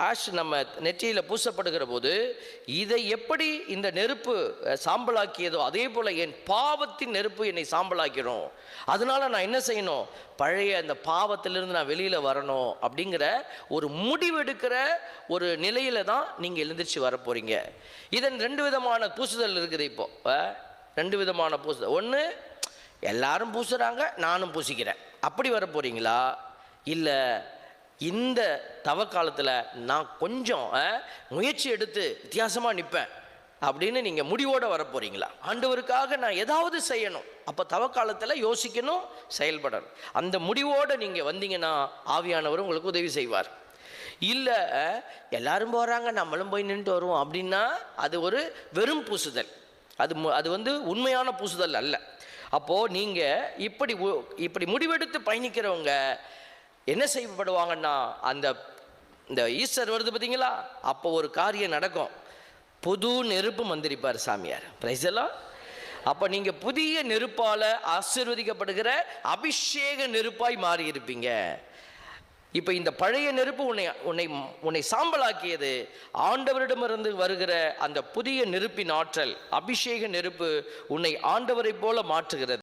Ash நம்ம நெற்றியில் பூசப்படுகிற போது இதை எப்படி இந்த நெருப்பு சாம்பலாக்கியதோ அதே போல் என் பாவத்தின் நெருப்பு என்னை சாம்பலாக்கிடும். அதனால நான் என்ன செய்யணும், பழைய அந்த பாவத்திலிருந்து நான் வெளியில் வரணும் அப்படிங்கிற ஒரு முடிவெடுக்கிற ஒரு நிலையில தான் நீங்கள் எழுந்திரிச்சு வர போகிறீங்க. இதன் 2 விதமான பூசுதல் இருக்குது. இப்போ 2 விதமான பூசுதல். ஒன்று, எல்லாரும் பூசுகிறாங்க நானும் பூசிக்கிறேன், அப்படி வர போகிறீங்களா? இல்லை இந்த தவக்காலத்தில் நான் கொஞ்சம் முயற்சி எடுத்து வித்தியாசமாக நிற்பேன் அப்படின்னு நீங்கள் முடிவோடு வர போகிறீங்களா? ஆண்டவருக்காக நான் ஏதாவது செய்யணும், அப்போ தவக்காலத்தில் யோசிக்கணும், செயல்படணும். அந்த முடிவோடு நீங்கள் வந்தீங்கன்னா ஆவியானவர் உங்களுக்கு உதவி செய்வார். இல்லை எல்லாரும் போகிறாங்க நம்மளும் போய் நின்றுட்டு வருவோம் அப்படின்னா அது ஒரு வெறும் பூசுதல், அது உண்மையான பூசுதல் அல்ல. அப்போது நீங்கள் இப்படி முடிவெடுத்து பயணிக்கிறவங்க என்ன செய்யப்படுவாங்கன்னா, இந்த ஈஸ்டர் வருது பார்த்தீங்களா, அப்போ ஒரு காரியம் நடக்கும். புது நெருப்பு மந்திரிப்பார் சாமியார். பிரைஸ் எல்லாம். அப்போ நீங்கள் புதிய நெருப்பால் ஆசீர்வதிக்கப்படுகிற அபிஷேக நெருப்பாய் மாறி இருப்பீங்க. இப்போ இந்த பழைய நெருப்பு உன்னை சாம்பலாக்கியது. ஆண்டவரிடமிருந்து வருகிற அந்த புதிய நெருப்பின் ஆற்றல், அபிஷேக நெருப்பு உன்னை ஆண்டவரை போல மாற்றுகிறது.